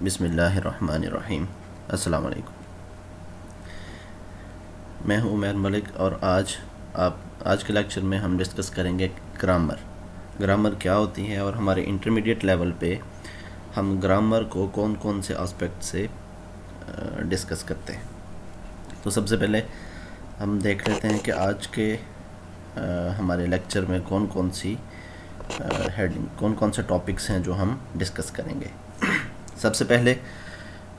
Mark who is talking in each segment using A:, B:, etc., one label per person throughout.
A: बिस्मिल्लाहिर्रहमानिर्रहीम। अस्सलाम वालेकुम। मैं हूं उमर मलिक और आज के लेक्चर में हम डिस्कस करेंगे ग्रामर क्या होती है और हमारे इंटरमीडिएट लेवल पे हम ग्रामर को कौन कौन से एस्पेक्ट से डिस्कस करते हैं। तो सबसे पहले हम देख लेते हैं कि आज के हमारे लेक्चर में कौन कौन से टॉपिक्स हैं जो हम डिस्कस करेंगे। सबसे पहले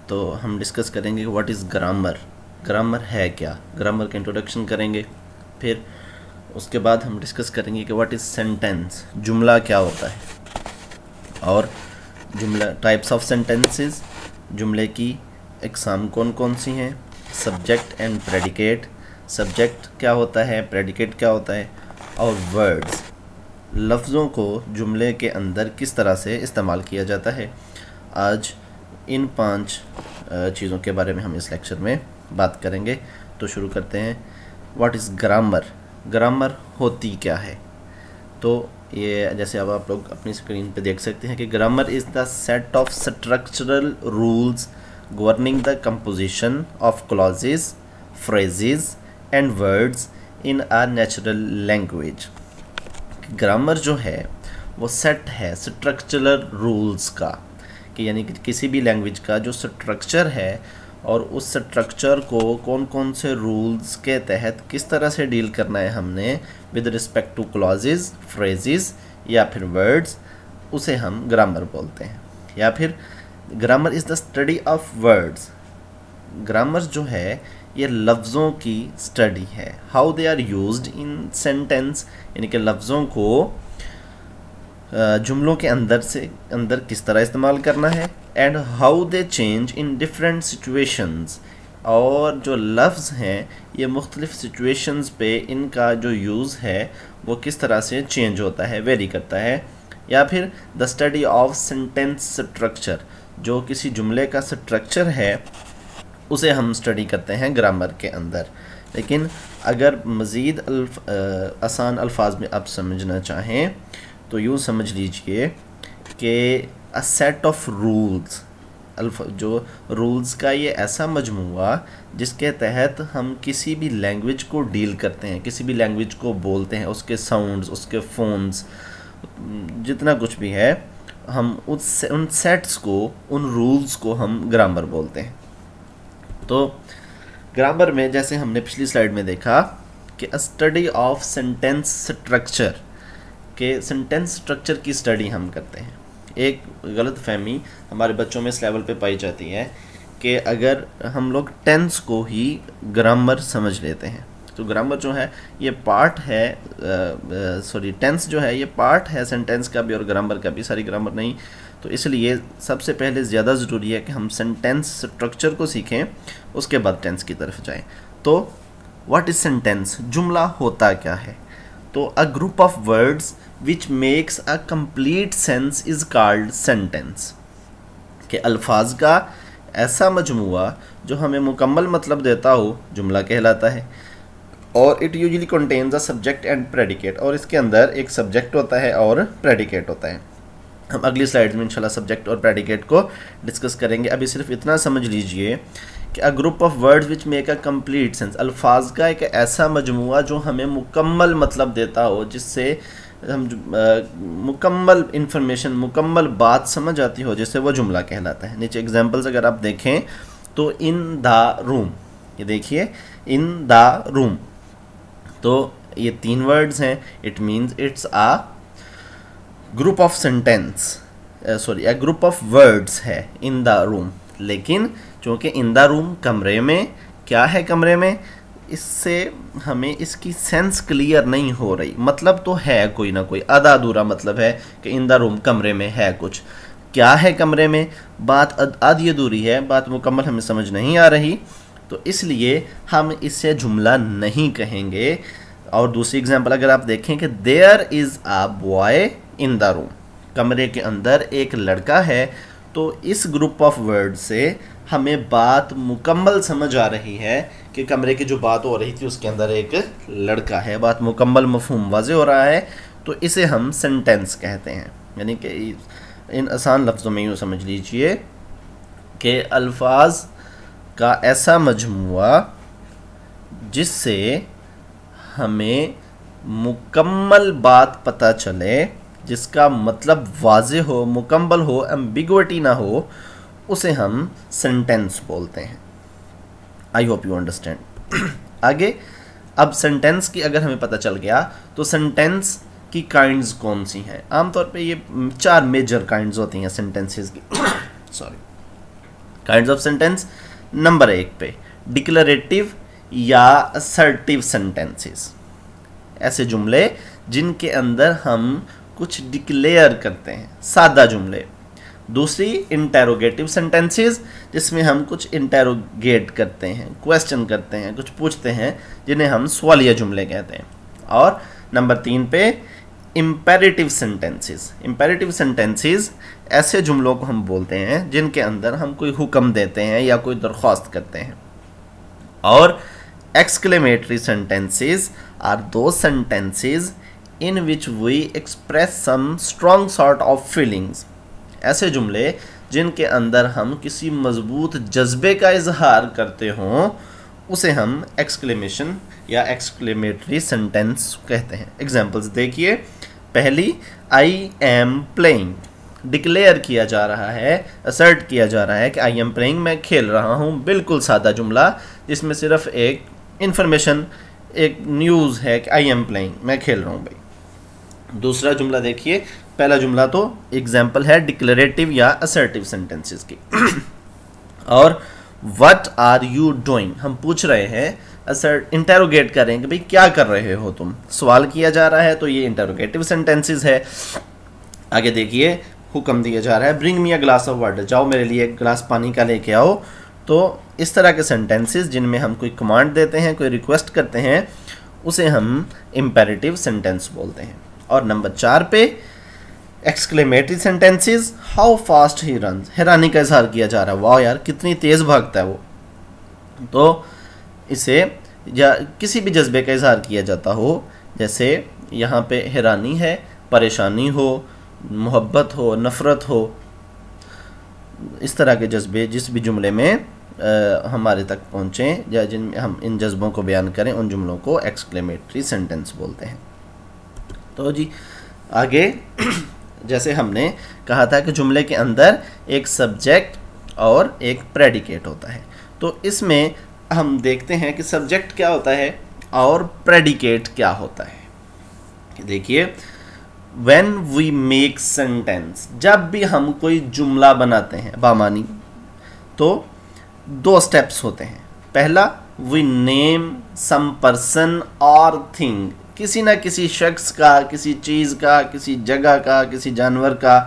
A: तो हम डिस्कस करेंगे व्हाट इज़ ग्रामर है क्या, ग्रामर का इंट्रोडक्शन करेंगे। फिर उसके बाद हम डिस्कस करेंगे कि व्हाट इज़ सेंटेंस, जुमला क्या होता है, और जुमला टाइप्स ऑफ सेंटेंसेस, जुमले की इकसाम कौन कौन सी हैं, सब्जेक्ट एंड प्रेडिकेट, सब्जेक्ट क्या होता है, प्रेडिकेट क्या होता है, और वर्ड्स, लफ्ज़ों को जुमले के अंदर किस तरह से इस्तेमाल किया जाता है। आज इन 5 चीज़ों के बारे में हम इस लेक्चर में बात करेंगे। तो शुरू करते हैं। व्हाट इज़ ग्रामर होती क्या है। तो ये जैसे अब आप लोग अपनी स्क्रीन पे देख सकते हैं कि grammar is the set of structural rules governing the composition of clauses, phrases and words in a natural language. Grammar जो है वो सेट है स्ट्रक्चरल रूल्स का, कि यानी कि किसी भी लैंग्वेज का जो स्ट्रक्चर है और उस स्ट्रक्चर को कौन कौन से रूल्स के तहत किस तरह से डील करना है हमने with respect to clauses, phrases या फिर वर्ड्स, उसे हम ग्रामर बोलते हैं। या फिर grammar is the study of words. Grammar जो है ये लफ्ज़ों की स्टडी है। How they are used in sentence, यानी कि लफ्ज़ों को जुमलों के अंदर किस तरह इस्तेमाल करना है, and how they change in different situations, और जो लफ्ज़ हैं ये मुख्तलिफ़ सिचुएशंस पे इनका जो यूज़ है वो किस तरह से चेंज होता है, वेरी करता है। या फिर the study of sentence structure, जो किसी जुमले का स्ट्रक्चर है उसे हम स्टडी करते हैं ग्रामर के अंदर। लेकिन अगर मज़ीद आसान अल्फाज में आप समझना चाहें तो यूँ समझ लीजिए कि अ सेट ऑफ रूल्स, जो रूल्स का ये ऐसा मजमूआ जिसके तहत हम किसी भी लैंग्वेज को डील करते हैं, किसी भी लैंग्वेज को बोलते हैं, उसके साउंड्स, उसके फ़ोन्स, जितना कुछ भी है, हम उन सेट्स को, उन रूल्स को हम ग्रामर बोलते हैं। तो ग्रामर में जैसे हमने पिछली स्लाइड में देखा कि अ स्टडी ऑफ सेंटेंस स्ट्रक्चर, के सेंटेंस स्ट्रक्चर की स्टडी हम करते हैं। एक गलत फहमी हमारे बच्चों में इस लेवल पे पाई जाती है कि अगर हम लोग टेंस को ही ग्रामर समझ लेते हैं, तो ग्रामर जो है ये पार्ट है, टेंस जो है ये पार्ट है सेंटेंस का भी और ग्रामर का भी, सारी ग्रामर नहीं। तो इसलिए सबसे पहले ज़्यादा ज़रूरी है कि हम सेंटेंस स्ट्रक्चर को सीखें, उसके बाद टेंस की तरफ जाएं। तो व्हाट इज़ सेंटेंस, जुमला होता क्या है। तो a group of words which makes a complete sense is called sentence, के अल्फाज का ऐसा मजमुआ जो हमें मुकम्मल मतलब देता हो जुमला कहलाता है। और it usually contains a subject and predicate, और इसके अंदर एक सब्जेक्ट होता है और प्रेडिकेट होता है। हम अगली स्लाइड में इंशाल्लाह सब्जेक्ट और प्रेडिकेट को डिस्कस करेंगे। अभी सिर्फ इतना समझ लीजिए कि a group of words which make a complete sense, अल्फाज का एक ऐसा मजमुआ जो हमें मुकम्मल मतलब देता हो, जिससे हम मुकम्मल इंफॉर्मेशन, मुकम्मल बात समझ आती हो, जिससे वो जुमला कहलाता है। नीचे एग्जांपल्स अगर आप देखें तो इन द रूम, ये देखिए इन द रूम, तो ये 3 वर्ड्स हैं। It means it's a group of sentence, a group of words है इन द रूम। लेकिन चूँकि इन द रूम कमरे में, क्या है कमरे में, इससे हमें इसकी सेंस क्लियर नहीं हो रही। मतलब तो है कोई ना कोई, आधा अधूरा मतलब है कि इन द रूम कमरे में है कुछ, क्या है कमरे में, बात आधी अधूरी है, बात मुकम्मल हमें समझ नहीं आ रही, तो इसलिए हम इसे जुमला नहीं कहेंगे। और दूसरी एग्जांपल अगर आप देखें कि there is a boy in the room, कमरे के अंदर एक लड़का है, तो इस ग्रुप ऑफ वर्ड से हमें बात मुकम्मल समझ आ रही है कि कमरे की जो बात हो रही थी उसके अंदर एक लड़का है, बात मुकम्मल मफहूम वाज़े हो रहा है, तो इसे हम सेंटेंस कहते हैं। यानी कि इन आसान लफ्ज़ों में यूँ समझ लीजिए के अल्फाज का ऐसा मजमुआ जिससे हमें मुकम्मल बात पता चले, जिसका मतलब वाज़े हो, मुकम्मल हो, एम्बिगुइटी ना हो, उसे हम सेंटेंस बोलते हैं। I hope you understand. आगे अब सेंटेंस की अगर हमें पता चल गया तो सेंटेंस की काइंड्स कौन सी हैं। आमतौर पे ये 4 मेजर काइंड्स होती हैं सेंटेंसेस की। Sorry, kinds of sentence. Number 1 पे डिक्लरेटिव या असर्टिव सेंटेंसेस, ऐसे जुमले जिनके अंदर हम कुछ डिक्लेयर करते हैं, सादा जुमले। दूसरी इंटेरोगेटिव सेंटेंसेस, जिसमें हम कुछ इंटेरोगेट करते हैं, क्वेश्चन करते हैं, कुछ पूछते हैं, जिन्हें हम सवालिया जुमले कहते हैं। और नंबर 3 पे इम्पेरेटिव सेंटेंसेस। इम्पेरेटिव सेंटेंसेस ऐसे जुमलों को हम बोलते हैं जिनके अंदर हम कोई हुक्म देते हैं या कोई दरख्वास्त करते हैं। और exclamatory sentences are those sentences in which we express some strong sort of feelings. ऐसे जुमले जिनके अंदर हम किसी मजबूत जज्बे का इजहार करते हों, उसे हम एक्सक्लेमेशन या एक्सक्लेमेटरी सेंटेंस कहते हैं। एग्जाम्पल्स देखिए। पहली, आई एम प्लेइंग, डिक्लेयर किया जा रहा है, असर्ट किया जा रहा है कि आई एम प्लेइंग, मैं खेल रहा हूँ। बिल्कुल सादा जुमला जिसमें सिर्फ एक इन्फॉर्मेशन, एक न्यूज़ है कि आई एम प्लेइंग, मैं खेल रहा हूँ भाई। दूसरा जुमला देखिए, पहला जुमला तो एग्जाम्पल है डिक्लेरेटिव या असर्टिव सेंटेंसेस की। और व्हाट आर यू डूइंग, हम पूछ रहे हैं, असर्ट इंटेरोगेट कर रहे हैं कि भाई क्या कर रहे हो तुम, सवाल किया जा रहा है, तो ये इंटेरोगेटिव सेंटेंसेस है। आगे देखिए, हुक्म दिया जा रहा है, bring me a glass of water, जाओ मेरे लिए एक गिलास पानी का लेके आओ। तो इस तरह के सेंटेंसेस जिनमें हम कोई कमांड देते हैं, कोई रिक्वेस्ट करते हैं, उसे हम इम्पेरेटिव सेंटेंस बोलते हैं। और नंबर 4 पे exclamatory sentences, how fast he runs, हैरानी का इजहार किया जा रहा है, वाह यार कितनी तेज़ भागता है वो। तो इसे या किसी भी जज्बे का इजहार किया जाता हो, जैसे यहाँ पे हैरानी है, परेशानी हो, मोहब्बत हो, नफ़रत हो, इस तरह के जज्बे जिस भी जुमले में हमारे तक पहुँचें या जिनमें हम इन जज्बों को बयान करें, उन जुमलों को एक्सक्लेमेटरी सेंटेंस बोलते हैं। तो जी आगे जैसे हमने कहा था कि जुमले के अंदर एक सब्जेक्ट और एक प्रेडिकेट होता है, तो इसमें हम देखते हैं कि सब्जेक्ट क्या होता है और प्रेडिकेट क्या होता है। देखिए, व्हेन वी मेक सेंटेंस, जब भी हम कोई जुमला बनाते हैं बामानी, तो 2 स्टेप्स होते हैं। पहला, वी नेम सम पर्सन और थिंग, किसी ना किसी शख्स का, किसी चीज़ का, किसी जगह का, किसी जानवर का,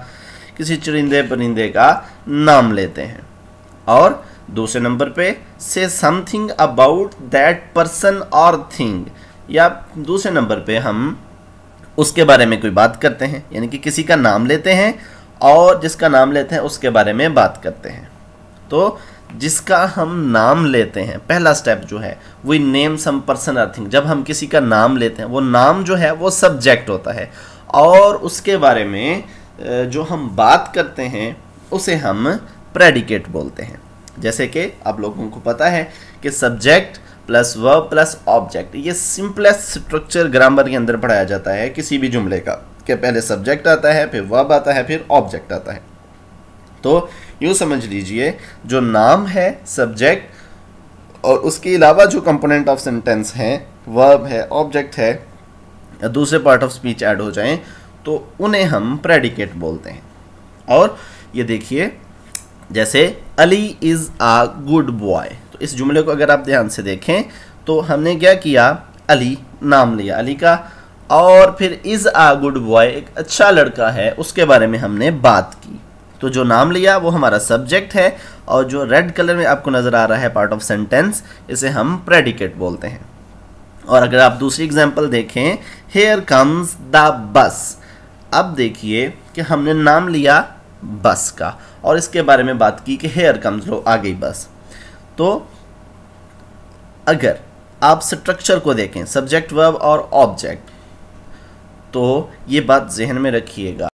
A: किसी चरिंदे परिंदे का नाम लेते हैं। और दूसरे नंबर पे से समथिंग अबाउट दैट पर्सन और थिंग, या दूसरे नंबर पे हम उसके बारे में कोई बात करते हैं, यानी कि किसी का नाम लेते हैं और जिसका नाम लेते हैं उसके बारे में बात करते हैं। तो जिसका हम नाम लेते हैं, पहला स्टेप जो है, वी नेम सम पर्सन और थिंग, जब हम किसी का नाम लेते हैं, वो नाम जो है वो सब्जेक्ट होता है, और उसके बारे में जो हम बात करते हैं उसे हम प्रेडिकेट बोलते हैं। जैसे कि आप लोगों को पता है कि subject plus verb plus object, ये सिंपलेस्ट स्ट्रक्चर ग्रामर के अंदर पढ़ाया जाता है किसी भी जुमले का, कि पहले सब्जेक्ट आता है, फिर वर्ब आता है, फिर ऑब्जेक्ट आता है। तो यूँ समझ लीजिए, जो नाम है सब्जेक्ट, और उसके अलावा जो कंपोनेंट ऑफ सेंटेंस हैं, वर्ब है, ऑब्जेक्ट है, या दूसरे पार्ट ऑफ स्पीच ऐड हो जाएं, तो उन्हें हम प्रेडिकेट बोलते हैं। और ये देखिए, जैसे Ali is a good boy, तो इस जुमले को अगर आप ध्यान से देखें तो हमने क्या किया, अली नाम लिया अली का, और फिर इज़ आ गुड बॉय, एक अच्छा लड़का है, उसके बारे में हमने बात की। तो जो नाम लिया वो हमारा सब्जेक्ट है, और जो रेड कलर में आपको नज़र आ रहा है पार्ट ऑफ सेंटेंस, इसे हम प्रेडिकेट बोलते हैं। और अगर आप दूसरी एग्जांपल देखें, हेयर कम्स द बस, अब देखिए कि हमने नाम लिया बस का और इसके बारे में बात की कि हेयर कम्स, लो आ गई बस। तो अगर आप स्ट्रक्चर को देखें, सब्जेक्ट वर्ब और ऑब्जेक्ट, तो ये बात जहन में रखिएगा